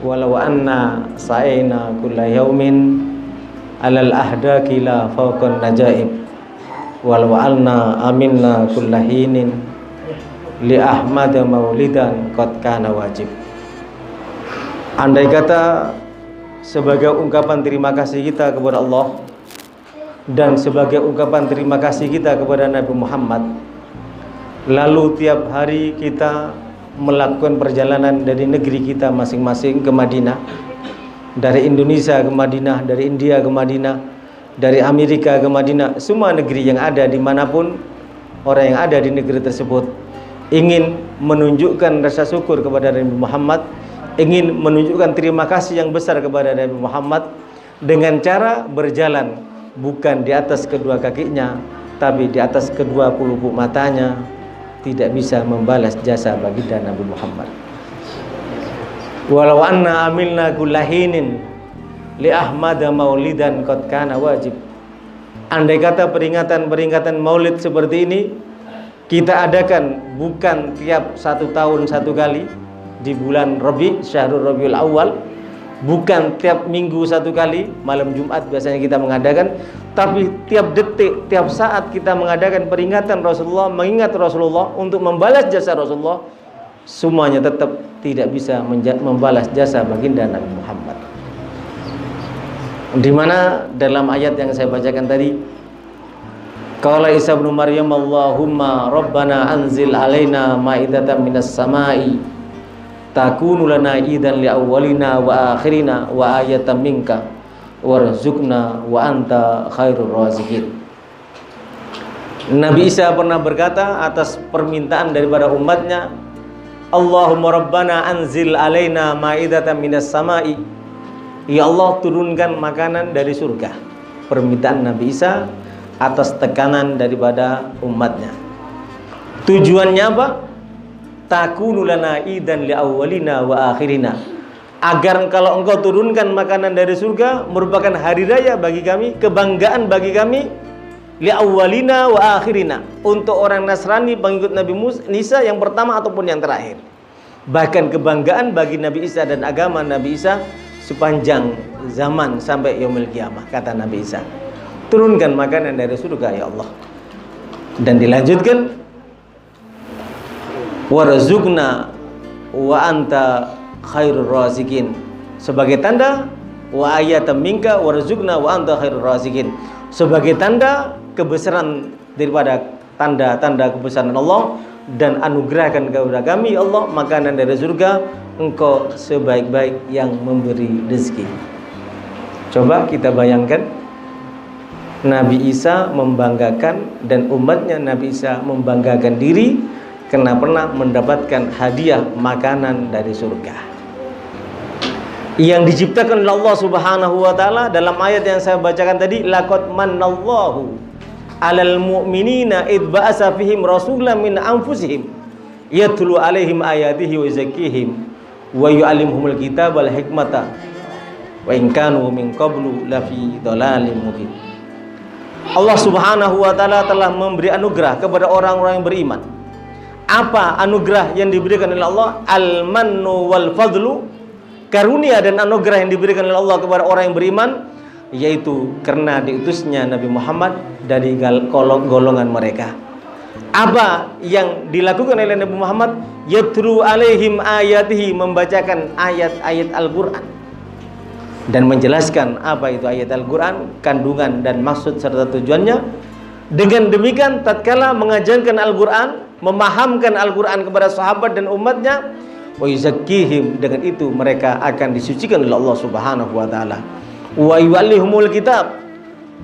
walau anna sa'ina kulla yaumin alal ahdaki la fawqan najaib walau anna aminna kulla hinin li ahmad maulidan qad kana wajib. Andai kata sebagai ungkapan terima kasih kita kepada Allah dan sebagai ungkapan terima kasih kita kepada Nabi Muhammad, lalu tiap hari kita melakukan perjalanan dari negeri kita masing-masing ke Madinah, dari Indonesia ke Madinah, dari India ke Madinah, dari Amerika ke Madinah, semua negeri yang ada, dimanapun orang yang ada di negeri tersebut ingin menunjukkan rasa syukur kepada Nabi Muhammad, ingin menunjukkan terima kasih yang besar kepada Nabi Muhammad dengan cara berjalan bukan di atas kedua kakinya, tapi di atas kedua pelupuk matanya, tidak bisa membalas jasa baginda Nabi Muhammad. Walau anna amilna kullahinin li ahmad maulidan qad kana wajib. Andai kata peringatan maulid seperti ini kita adakan bukan tiap 1 tahun 1 kali di bulan Rabi, Syahrul Rabiul Awal, bukan tiap minggu 1 kali, malam Jumat biasanya kita mengadakan, tapi tiap detik, tiap saat kita mengadakan peringatan Rasulullah, mengingat Rasulullah untuk membalas jasa Rasulullah, semuanya tetap tidak bisa membalas jasa baginda Nabi Muhammad. Di mana dalam ayat yang saya bacakan tadi, qala Isa bin Maryam Allahumma rabbana anzil alaina ma'idatan minas sama'i takunu lana idan li awwalina wa akhirina wa ayatan minka warzuqna wa anta khairur raziqin. Nabi Isa pernah berkata atas permintaan daripada umatnya, Allahumma rabbana anzil alaina ma'idatan minas sama'i, ya Allah turunkan makanan dari surga. Permintaan Nabi Isa atas tekanan daripada umatnya. Tujuannya apa? Takunu lana idan li awwalina wa akhirina, agar kalau engkau turunkan makanan dari surga merupakan hari raya bagi kami, kebanggaan bagi kami, li awwalina wa akhirina, untuk orang Nasrani pengikut Nabi Isa yang pertama ataupun yang terakhir. Bahkan kebanggaan bagi Nabi Isa dan agama Nabi Isa sepanjang zaman sampai yaumil qiyamah, kata Nabi Isa. Turunkan makanan dari surga ya Allah. Dan dilanjutkan, warzuqna wa anta khairur raziqin, sebagai tanda wa ayatan minka warzuqna wa anta khairur raziqin, sebagai tanda kebesaran daripada tanda-tanda kebesaran Allah, dan anugerahkan kepada kami Allah makanan dari surga, engkau sebaik-baik yang memberi rezeki. Coba kita bayangkan, Nabi Isa membanggakan dan umatnya Nabi Isa membanggakan diri karena pernah mendapatkan hadiah makanan dari surga yang diciptakan oleh Allah Subhanahu wa taala. Dalam ayat yang saya bacakan tadi, laqad manallahu 'alal mu'minina id ba'asa fihim rasulan min anfusihim yatlu 'alaihim ayatihi wa yuzakkihim wa yu'allimuhumul kitaba wal hikmata wa in kanu min qablu lafi dhalalin mubin. Allah Subhanahu wa taala telah memberi anugerah kepada orang-orang yang beriman. Apa anugerah yang diberikan oleh Allah? Al-mannu wal fadlu, karunia dan anugerah yang diberikan oleh Allah kepada orang yang beriman, yaitu karena diutusnya Nabi Muhammad dari golongan mereka. Apa yang dilakukan oleh Nabi Muhammad? Yatlu alaihim ayatihi, membacakan ayat-ayat Al-Quran dan menjelaskan apa itu ayat Al-Quran, kandungan dan maksud serta tujuannya. Dengan demikian tatkala mengajarkan Al-Quran, memahamkan Al-Quran kepada sahabat dan umatnya, wa yuzakkihim, dengan itu mereka akan disucikan oleh Allah Subhanahu wa taala. Wa yu'allihumul kitab,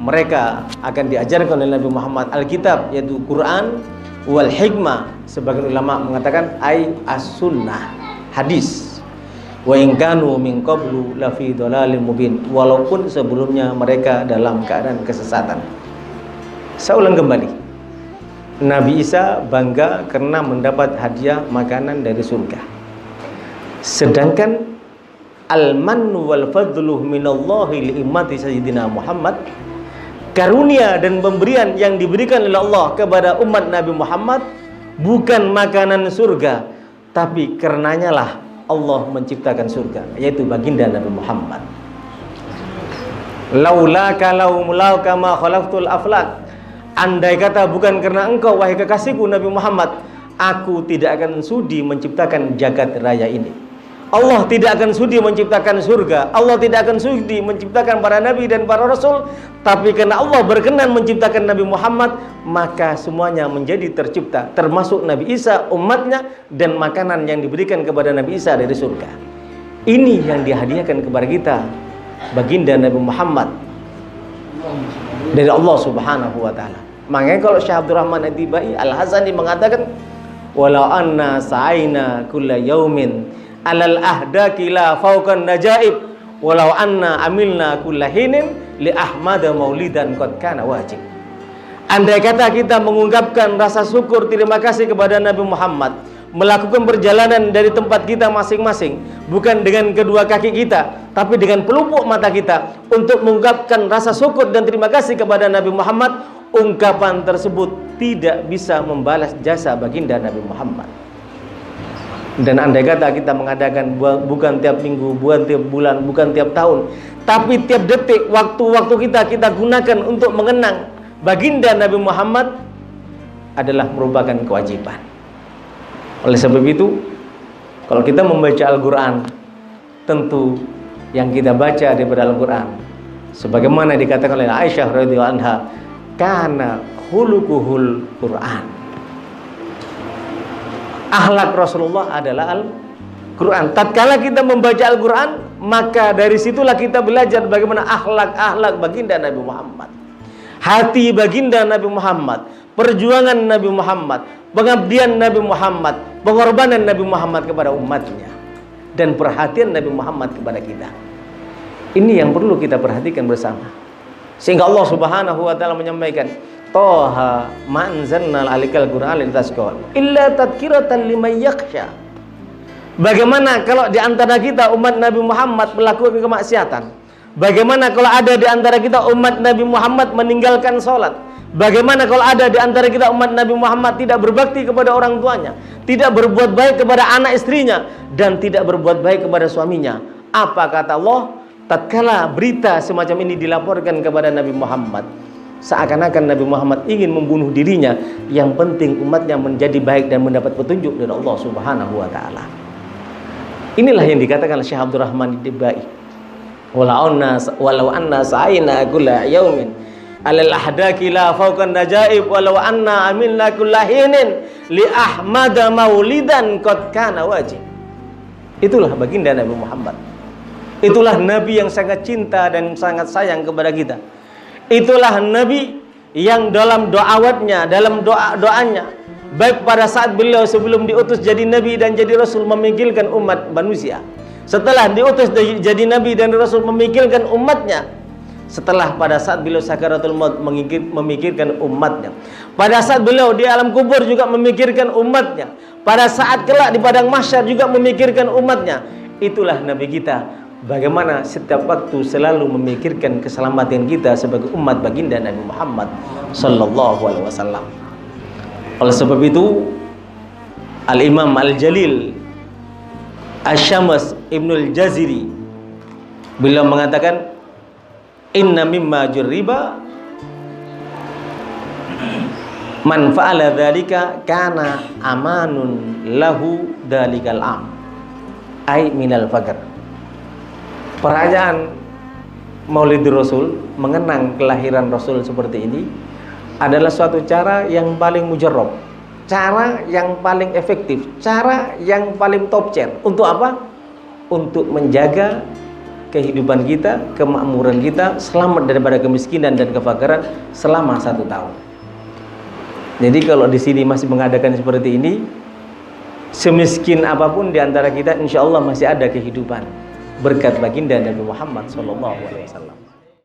mereka akan diajarkan oleh Nabi Muhammad Alkitab, yaitu Quran, wal hikmah, sebagian ulama mengatakan ay as-sunnah, hadis. Wa in kanu min qablu lafi dhalalin mubin, walaupun sebelumnya mereka dalam keadaan kesesatan. Saya ulang kembali, Nabi Isa bangga karena mendapat hadiah makanan dari surga. Sedangkan al-mannu wal fadlu minallahi li ummati sayyidina Muhammad, karunia dan pemberian yang diberikan oleh Allah kepada umat Nabi Muhammad bukan makanan surga, tapi karenanya lah Allah menciptakan surga, yaitu baginda Nabi Muhammad. Laulaka laumulauka ma khalaqtul aflak. Andai kata bukan karena engkau wahai kekasihku Nabi Muhammad, aku tidak akan sudi menciptakan jagat raya ini. Allah tidak akan sudi menciptakan surga, Allah tidak akan sudi menciptakan para nabi dan para rasul. Tapi karena Allah berkenan menciptakan Nabi Muhammad, maka semuanya menjadi tercipta, termasuk Nabi Isa, umatnya, dan makanan yang diberikan kepada Nabi Isa dari surga. Ini yang dihadiahkan kepada kita, baginda Nabi Muhammad, dari Allah Subhanahu wa ta'ala. Makanya kalau Syekh Abdurrahman Ad-Dibai Al-Hasani mengatakan, walau anna sa'aina kulla yaumin alal ahdaki la fauqan najaib, walau anna amilna kulla hinin li ahmada maulidan qad kana wajib. Andai kata kita mengungkapkan rasa syukur terima kasih kepada Nabi Muhammad, melakukan perjalanan dari tempat kita masing-masing, bukan dengan kedua kaki kita, tapi dengan pelupuk mata kita, untuk mengungkapkan rasa syukur dan terima kasih kepada Nabi Muhammad, ungkapan tersebut tidak bisa membalas jasa baginda Nabi Muhammad. Dan andai kata kita mengadakan bukan tiap minggu, bukan tiap bulan, bukan tiap tahun, tapi tiap detik waktu-waktu kita gunakan untuk mengenang baginda Nabi Muhammad, adalah merupakan kewajiban. Oleh sebab itu, kalau kita membaca Al-Quran, tentu yang kita baca daripada Al-Quran, sebagaimana dikatakan oleh Aisyah radhiyallahu anha, kana khuluquhul Quran. Akhlak Rasulullah adalah Al-Quran. Tatkala kita membaca Al-Quran, maka dari situlah kita belajar bagaimana akhlak baginda Nabi Muhammad, hati baginda Nabi Muhammad, perjuangan Nabi Muhammad, pengabdian Nabi Muhammad, pengorbanan Nabi Muhammad kepada umatnya, dan perhatian Nabi Muhammad kepada kita. Ini yang perlu kita perhatikan bersama. Sehingga Allah Subhanahu wa ta'ala menyampaikan, Toha ma'anzalna alikal Qur'an litasqa illa tadhkiratan liman yakhsha. Bagaimana kalau di antara kita umat Nabi Muhammad melakukan kemaksiatan? Bagaimana kalau ada di antara kita umat Nabi Muhammad meninggalkan sholat? Bagaimana kalau ada di antara kita umat Nabi Muhammad tidak berbakti kepada orang tuanya, tidak berbuat baik kepada anak istrinya, dan tidak berbuat baik kepada suaminya? Apa kata Allah? Tatkala berita semacam ini dilaporkan kepada Nabi Muhammad, seakan-akan Nabi Muhammad ingin membunuh dirinya. Yang penting umatnya menjadi baik dan mendapat petunjuk dari Allah Subhanahu wa ta'ala. Inilah yang dikatakan Syekh Abdurrahman Ad-Dibai, walau anna sa'ina kulla yaumin alal ahdaki la fauqan najaib, walau anna amilna kulla hinin li ahmada maulidan qad kana wajib. Itulah baginda Nabi Muhammad. Itulah Nabi yang sangat cinta dan sangat sayang kepada kita. Itulah Nabi yang dalam doawatnya, dalam doanya, baik pada saat beliau sebelum diutus jadi Nabi dan jadi Rasul, memikirkan umat manusia. Setelah diutus jadi Nabi dan Rasul, memikirkan umatnya. Setelah pada saat beliau sakaratul maut, memikirkan umatnya. Pada saat beliau di alam kubur juga memikirkan umatnya. Pada saat kelak di padang mahsyar juga memikirkan umatnya. Itulah Nabi kita. Bagaimana setiap waktu selalu memikirkan keselamatan kita sebagai umat baginda Nabi Muhammad sallallahu alaihi wasallam. Oleh sebab itu, Al-Imam Al-Jalil Asy-Syams Ibnul Jaziri beliau mengatakan, inna mimma jurriba man fa'ala dzalika kana amanun lahu dalikal am ai minal faqr. Perayaan Maulid Rasul, mengenang kelahiran Rasul seperti ini, adalah suatu cara yang paling mujarrab, cara yang paling efektif, cara yang paling top chair. Untuk apa? Untuk menjaga kehidupan kita, kemakmuran kita, selamat daripada kemiskinan dan kefakiran selama 1 tahun. Jadi kalau di sini masih mengadakan seperti ini, semiskin apapun di antara kita, insya Allah masih ada kehidupan berkat baginda Nabi Muhammad sallallahu alaihi wasallam.